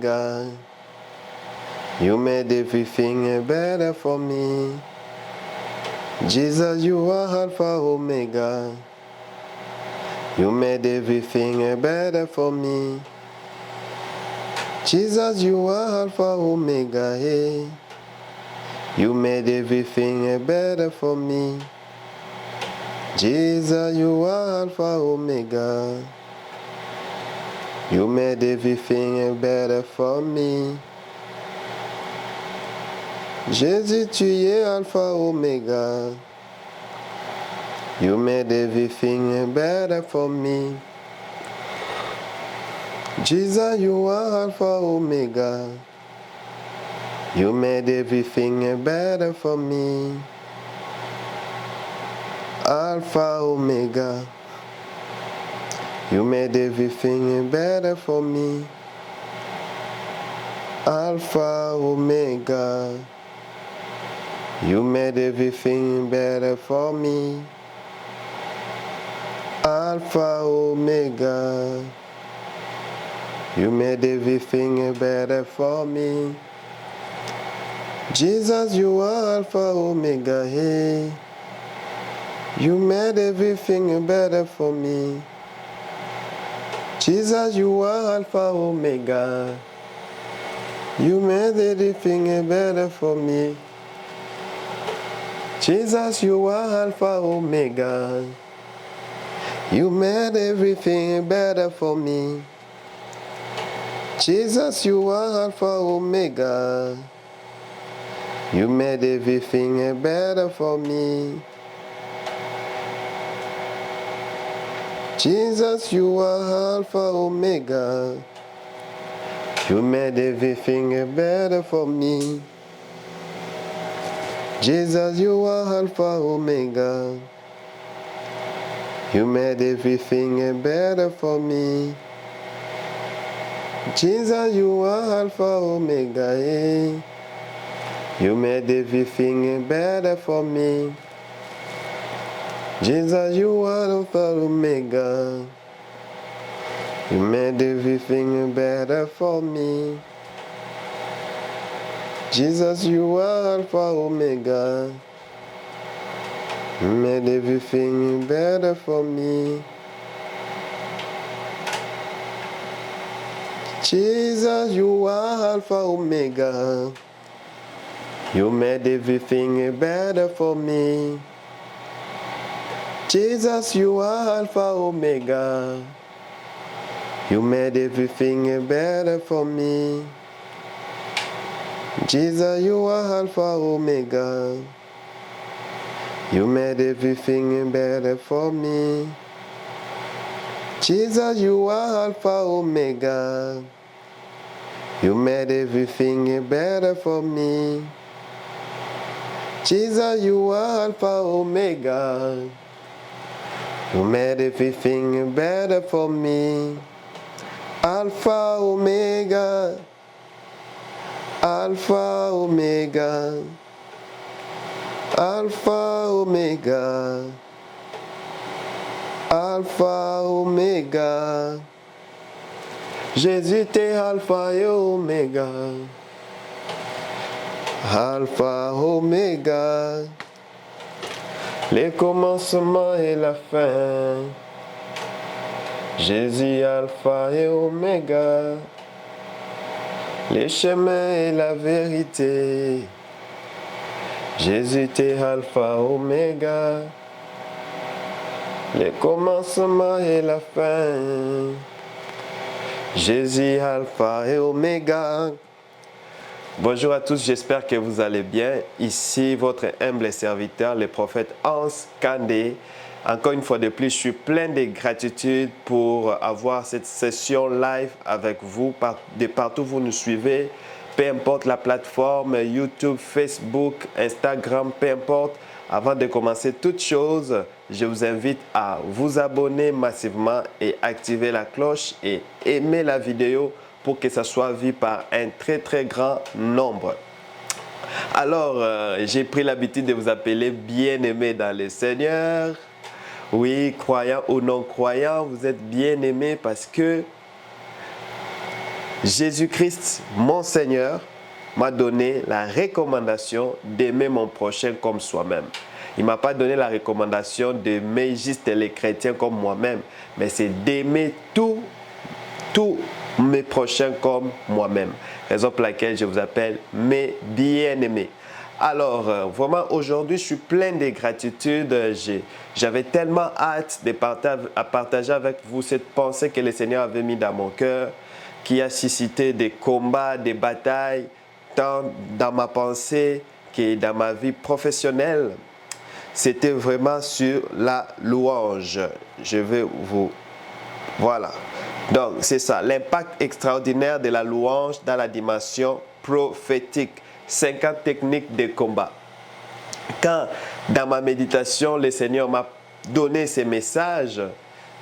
God, you made everything better for me. Jesus, you are Alpha Omega. You made everything better for me. Jesus, you are Alpha Omega. Hey. You made everything better for me. Jesus, you are Alpha Omega. You made everything better for me. Jésus, tu es Alpha Omega. You made everything better for me. Jesus, you are Alpha Omega. You made everything better for me. Alpha Omega. You made everything better for me. Alpha Omega. You made everything better for me. Alpha Omega. You made everything better for me. Jesus, you are Alpha Omega. Hey. You made everything better for me. Jesus, you are Alpha Omega. You made everything better for me. Jesus, you are Alpha Omega. You made everything better for me. Jesus, you are Alpha Omega. You made everything better for me. Jesus, you are Alpha Omega. You made everything better for me. Jesus, you are Alpha Omega. You made everything better for me. Jesus, you are Alpha Omega. Hey. You made everything better for me. Jesus, you are Alpha Omega. You made everything better for me. Jesus, you are Alpha Omega. You made everything better for me. Jesus, you are Alpha Omega. You made everything better for me. Jesus, you are Alpha Omega. You made everything better for me. Jesus, you are Alpha Omega. You made everything better for me. Jesus, you are Alpha Omega. You made everything better for me. Jesus, you are Alpha Omega. You made everything better for me. Alpha Omega. Alpha Omega. Alpha Omega. Alpha Omega. Jésus, t'es Alpha et Omega. Alpha Omega. Les commencements et la fin. Jésus, Alpha et Omega. Les chemins et la vérité. Jésus, t'es Alpha Omega. Les commencements et la fin. Jésus, Alpha et Omega. Bonjour à tous, j'espère que vous allez bien. Ici, votre humble serviteur, le prophète Hans Kandé. Encore une fois de plus, je suis plein de gratitude pour avoir cette session live avec vous. De partout où vous nous suivez, peu importe la plateforme, YouTube, Facebook, Instagram, peu importe. Avant de commencer toute chose, je vous invite à vous abonner massivement et activer la cloche et aimer la vidéo pour que ça soit vu par un très grand nombre. Alors, j'ai pris l'habitude de vous appeler bien-aimés dans le Seigneur. Oui, croyants ou non croyants, vous êtes bien-aimés parce que Jésus-Christ, mon Seigneur, m'a donné la recommandation d'aimer mon prochain comme soi-même. Il ne m'a pas donné la recommandation d'aimer juste les chrétiens comme moi-même, mais c'est d'aimer tous mes prochains comme moi-même. Raison pour laquelle je vous appelle mes bien-aimés. Alors, vraiment, aujourd'hui, je suis plein de gratitude. J'avais tellement hâte de partager avec vous cette pensée que le Seigneur avait mis dans mon cœur, qui a suscité des combats, des batailles, tant dans ma pensée que dans ma vie professionnelle. C'était vraiment sur la louange. Je vais vous... Voilà. Donc, c'est ça, l'impact extraordinaire de la louange dans la dimension prophétique. 50 techniques de combat. Quand, dans ma méditation, le Seigneur m'a donné ces messages,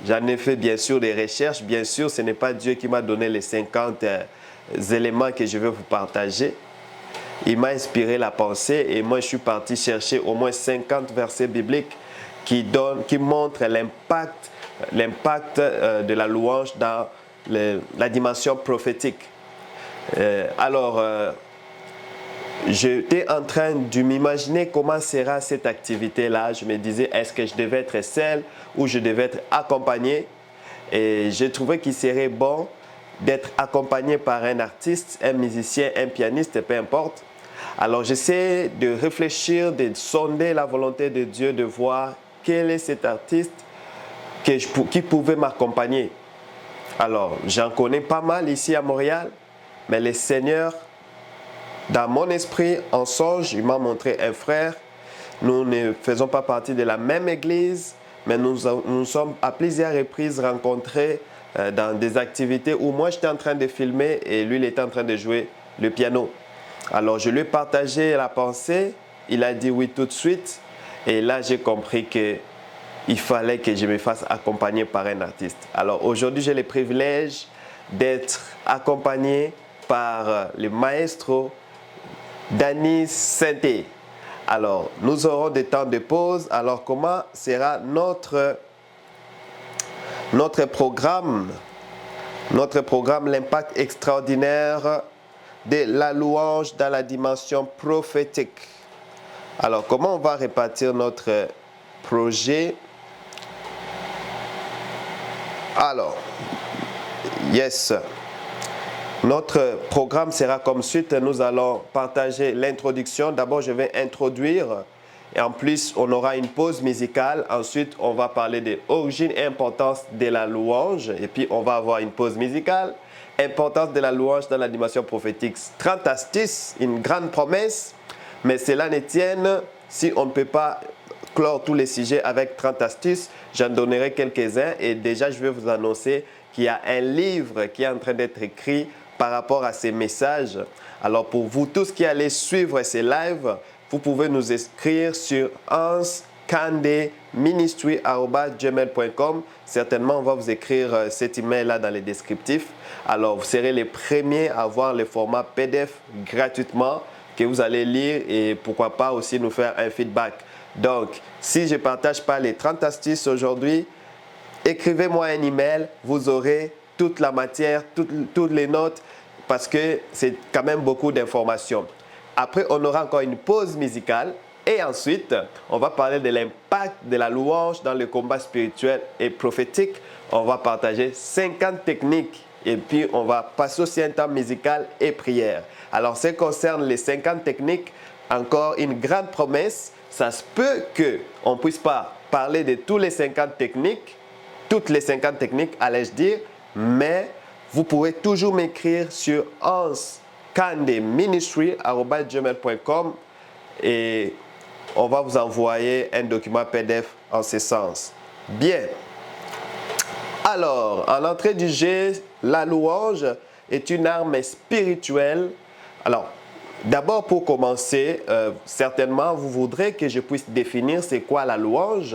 j'en ai fait bien sûr des recherches. Bien sûr, ce n'est pas Dieu qui m'a donné les 50 éléments que je vais vous partager. Il m'a inspiré la pensée et moi, je suis parti chercher au moins 50 versets bibliques qui montrent l'impact de la louange dans la dimension prophétique. J'étais en train de m'imaginer comment sera cette activité-là. Je me disais, est-ce que je devais être seul ou je devais être accompagné? Et j'ai trouvé qu'il serait bon d'être accompagné par un artiste, un musicien, un pianiste, peu importe. Alors j'essaie de réfléchir, de sonder la volonté de Dieu, de voir quel est cet artiste qui pouvait m'accompagner. Alors j'en connais pas mal ici à Montréal, mais le Seigneur, dans mon esprit, en songe, il m'a montré un frère. Nous ne faisons pas partie de la même église, mais nous sommes à plusieurs reprises rencontrés dans des activités où moi j'étais en train de filmer et lui il était en train de jouer le piano. Alors je lui ai partagé la pensée, il a dit oui tout de suite et là j'ai compris qu'il fallait que je me fasse accompagner par un artiste. Alors aujourd'hui j'ai le privilège d'être accompagné par le maestro Danny Sainté. Alors, nous aurons des temps de pause. Alors, comment sera notre programme? Notre programme, l'impact extraordinaire de la louange dans la dimension prophétique. Alors, comment on va répartir notre projet? Alors, yes. Notre programme sera comme suite. Nous allons partager l'introduction. D'abord, je vais introduire et en plus, on aura une pause musicale. Ensuite, on va parler de l'origine et importance de la louange. Et puis, on va avoir une pause musicale. Importance de la louange dans la dimension prophétique. 30 astuces, une grande promesse. Mais cela ne tienne si on ne peut pas clore tous les sujets avec 30 astuces. J'en donnerai quelques-uns et déjà, je vais vous annoncer qu'il y a un livre qui est en train d'être écrit par rapport à ces messages. Alors pour vous tous qui allez suivre ces lives, vous pouvez nous écrire sur hanskandeministry@gmail.com. Certainement, on va vous écrire cet email-là dans les descriptifs. Alors vous serez les premiers à voir le format PDF gratuitement que vous allez lire et pourquoi pas aussi nous faire un feedback. Donc, si je ne partage pas les 30 astuces aujourd'hui, écrivez-moi un email, vous aurez toute la matière, toutes les notes, parce que c'est quand même beaucoup d'informations. Après, on aura encore une pause musicale et ensuite, on va parler de l'impact de la louange dans le combat spirituel et prophétique. On va partager 50 techniques et puis on va passer aussi un temps musical et prière. Alors, ce qui concerne les 50 techniques, encore une grande promesse, ça se peut qu'on ne puisse pas parler de toutes les 50 techniques, allais-je dire, mais vous pouvez toujours m'écrire sur hanskandeministry@gmail.com et on va vous envoyer un document PDF en ce sens. Bien. Alors, en entrée du jeu, la louange est une arme spirituelle. Alors, d'abord pour commencer, certainement vous voudrez que je puisse définir c'est quoi la louange.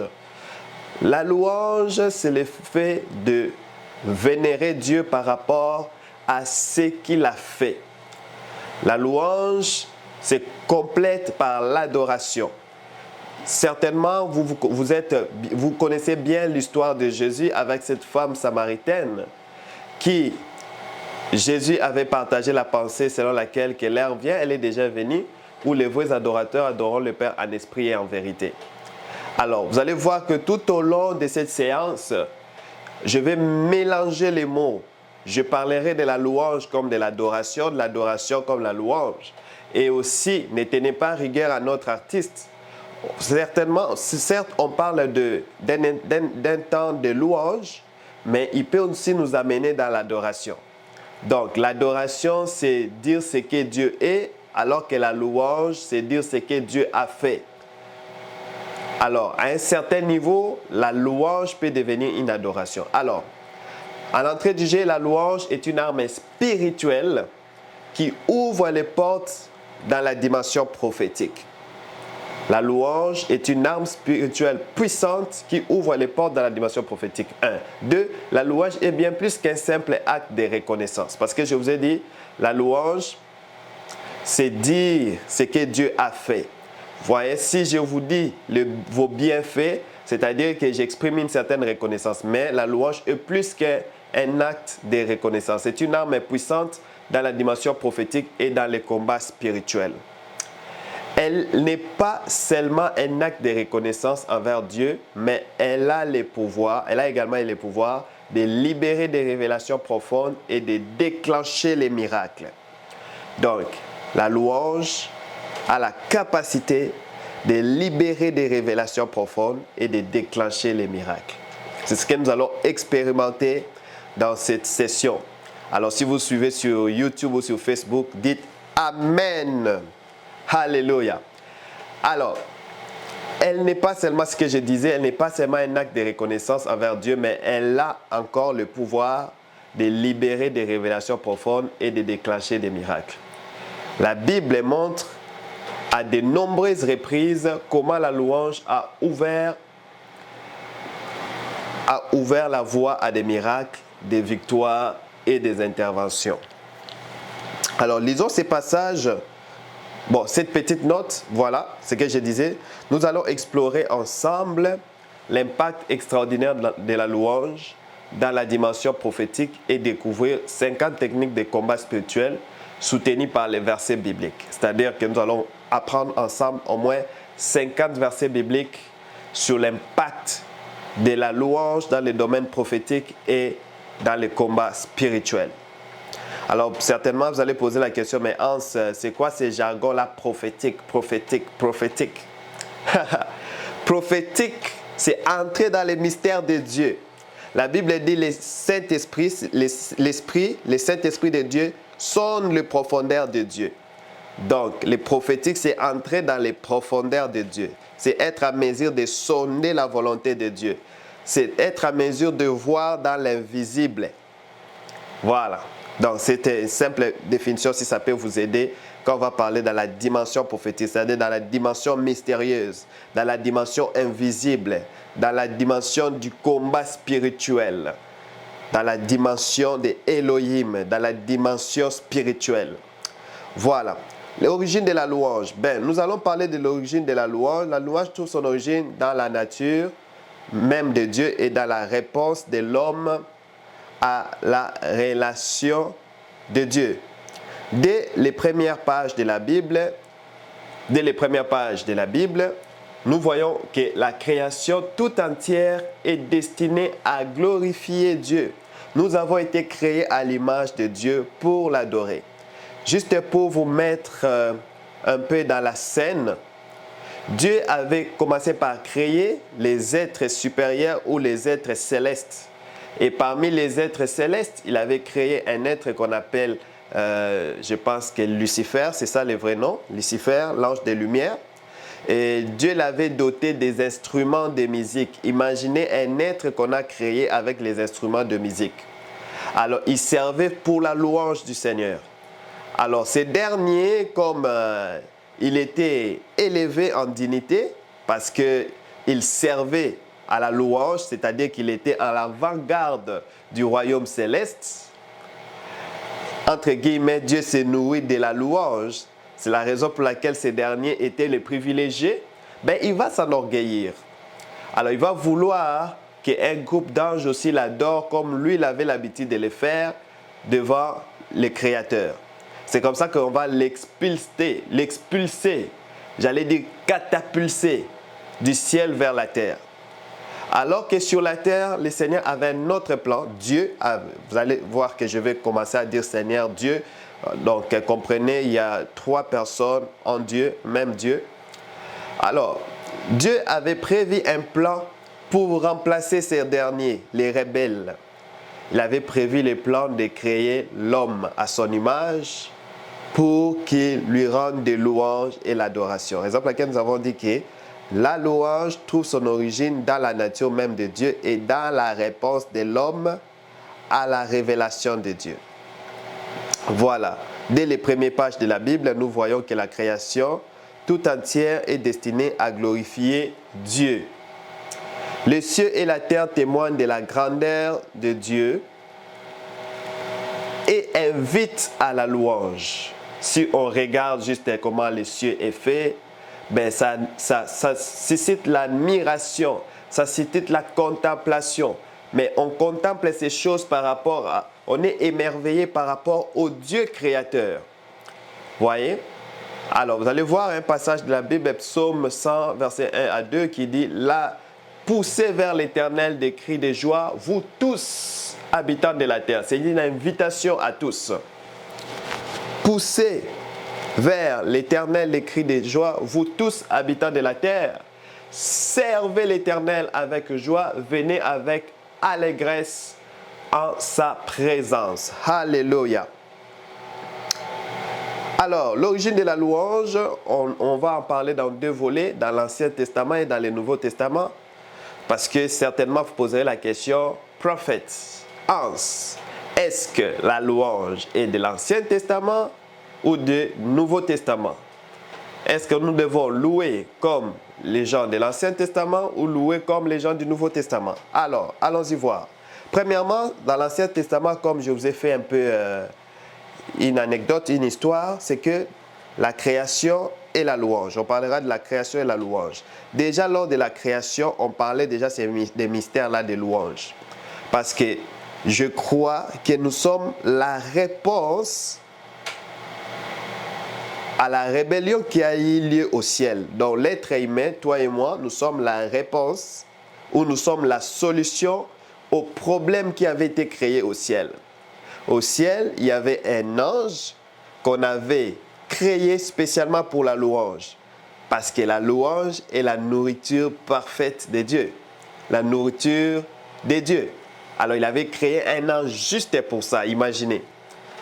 La louange, c'est le fait de vénérer Dieu par rapport à ce qu'il a fait. La louange se complète par l'adoration. Certainement, vous connaissez bien l'histoire de Jésus avec cette femme samaritaine qui Jésus avait partagé la pensée selon laquelle que l'heure vient, elle est déjà venue, où les vrais adorateurs adoreront le Père en esprit et en vérité. Alors, vous allez voir que tout au long de cette séance, je vais mélanger les mots. Je parlerai de la louange comme de l'adoration comme la louange. Et aussi, ne tenez pas rigueur à notre artiste. Certainement, certes, on parle d'un temps de louange, mais il peut aussi nous amener dans l'adoration. Donc, l'adoration, c'est dire ce que Dieu est, alors que la louange, c'est dire ce que Dieu a fait. Alors, à un certain niveau, la louange peut devenir une adoration. Alors, en entrée du jeu, la louange est une arme spirituelle qui ouvre les portes dans la dimension prophétique. La louange est une arme spirituelle puissante qui ouvre les portes dans la dimension prophétique. 1. 2. La louange est bien plus qu'un simple acte de reconnaissance. Parce que je vous ai dit, la louange, c'est dire ce que Dieu a fait. Voyez, si je vous dis vos bienfaits, c'est-à-dire que j'exprime une certaine reconnaissance. Mais la louange est plus qu'un acte de reconnaissance. C'est une arme puissante dans la dimension prophétique et dans les combats spirituels. Elle n'est pas seulement un acte de reconnaissance envers Dieu, mais elle a également les pouvoirs de libérer des révélations profondes et de déclencher les miracles. Donc, la louange a la capacité de libérer des révélations profondes et de déclencher les miracles. C'est ce que nous allons expérimenter dans cette session. Alors, si vous suivez sur YouTube ou sur Facebook, dites Amen. Alléluia. Alors, elle n'est pas seulement ce que je disais, elle n'est pas seulement un acte de reconnaissance envers Dieu, mais elle a encore le pouvoir de libérer des révélations profondes et de déclencher des miracles. La Bible montre à de nombreuses reprises comment la louange a ouvert la voie à des miracles, des victoires et des interventions. Alors, lisons ces passages. Bon, cette petite note, voilà ce que je disais. Nous allons explorer ensemble l'impact extraordinaire de la louange dans la dimension prophétique et découvrir 50 techniques de combat spirituel soutenues par les versets bibliques. C'est-à-dire que nous allons apprendre ensemble au moins 50 versets bibliques sur l'impact de la louange dans les domaines prophétiques et dans les combats spirituels. Alors, certainement, vous allez poser la question, mais Hans, c'est quoi ces jargons-là prophétique? Prophétique, c'est entrer dans les mystères de Dieu. La Bible dit les Saint-Esprit de Dieu sonne les profondeurs de Dieu. Donc, les prophétiques, c'est entrer dans les profondeurs de Dieu. C'est être à mesure de sonner la volonté de Dieu. C'est être à mesure de voir dans l'invisible. Voilà. Donc, c'était une simple définition, si ça peut vous aider, quand on va parler dans la dimension prophétique, c'est-à-dire dans la dimension mystérieuse, dans la dimension invisible, dans la dimension du combat spirituel, dans la dimension de Elohim, dans la dimension spirituelle. Voilà. L'origine de la louange. Nous allons parler de l'origine de la louange. La louange trouve son origine dans la nature même de Dieu et dans la réponse de l'homme à la relation de Dieu. Dès les premières pages de la Bible, nous voyons que la création tout entière est destinée à glorifier Dieu. Nous avons été créés à l'image de Dieu pour l'adorer. Juste pour vous mettre un peu dans la scène, Dieu avait commencé par créer les êtres supérieurs ou les êtres célestes. Et parmi les êtres célestes, il avait créé un être qu'on appelle, je pense que Lucifer, c'est ça le vrai nom, Lucifer, l'ange des lumières. Et Dieu l'avait doté des instruments de musique. Imaginez un être qu'on a créé avec les instruments de musique. Alors, il servait pour la louange du Seigneur. Alors, ces derniers, comme il était élevé en dignité, parce qu'il servait à la louange, c'est-à-dire qu'il était à l'avant-garde du royaume céleste. Entre guillemets, Dieu s'est nourri de la louange. C'est la raison pour laquelle ces derniers étaient les privilégiés. Il va s'enorgueillir. Alors, il va vouloir qu'un groupe d'anges aussi l'adore comme lui, il avait l'habitude de le faire devant le Créateur. C'est comme ça qu'on va l'expulser, j'allais dire catapulser du ciel vers la terre. Alors que sur la terre, le Seigneur avait un autre plan. Dieu, vous allez voir que je vais commencer à dire Seigneur, Dieu. Donc comprenez, il y a 3 personnes en Dieu, même Dieu. Alors, Dieu avait prévu un plan pour remplacer ces derniers, les rebelles. Il avait prévu le plan de créer l'homme à son image pour qu'il lui rende des louanges et l'adoration. Raison pour laquelle nous avons dit que la louange trouve son origine dans la nature même de Dieu et dans la réponse de l'homme à la révélation de Dieu. Voilà. Dès les premières pages de la Bible, nous voyons que la création tout entière est destinée à glorifier Dieu. Les cieux et la terre témoignent de la grandeur de Dieu et invitent à la louange. Si on regarde juste comment les cieux est fait, ben ça suscite l'admiration, ça suscite la contemplation. Mais on contemple ces choses par rapport à... On est émerveillé par rapport au Dieu créateur. Voyez? Alors, vous allez voir un passage de la Bible, Psaume 100, verset 1 à 2, qui dit « Là, poussez vers l'Éternel des cris de joie, vous tous, habitants de la terre. » C'est une invitation à tous. Poussez vers l'Éternel des cris de joie, vous tous, habitants de la terre. Servez l'Éternel avec joie, venez avec allégresse en sa présence. Alléluia. Alors, l'origine de la louange, on va en parler dans 2 volets, dans l'Ancien Testament et dans le Nouveau Testament, parce que certainement vous poserez la question, prophète, Hans, est-ce que la louange est de l'Ancien Testament ou du Nouveau Testament? Est-ce que nous devons louer comme les gens de l'Ancien Testament ou louer comme les gens du Nouveau Testament? Alors, allons-y voir. Premièrement, dans l'Ancien Testament, comme je vous ai fait un peu une anecdote, une histoire, c'est que la création et la louange. On parlera de la création et la louange. Déjà, lors de la création, on parlait déjà des mystères-là de louange. Parce que je crois que nous sommes la réponse à la rébellion qui a eu lieu au ciel. Donc l'être humain, toi et moi, nous sommes la réponse ou nous sommes la solution au problème qui avait été créé au ciel. Au ciel, il y avait un ange qu'on avait créé spécialement pour la louange. Parce que la louange est la nourriture parfaite de Dieu. La nourriture de Dieu. Alors il avait créé un ange juste pour ça, imaginez.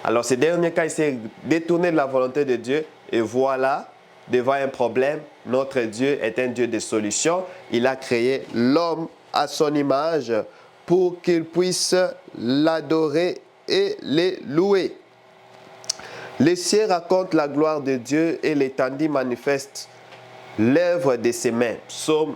Alors ce dernier cas, il s'est détourné de la volonté de Dieu. Et voilà, devant un problème, notre Dieu est un Dieu de solutions. Il a créé l'homme à son image pour qu'il puisse l'adorer et les louer. Les cieux racontent la gloire de Dieu et l'étendue manifeste l'œuvre de ses mains. Psaume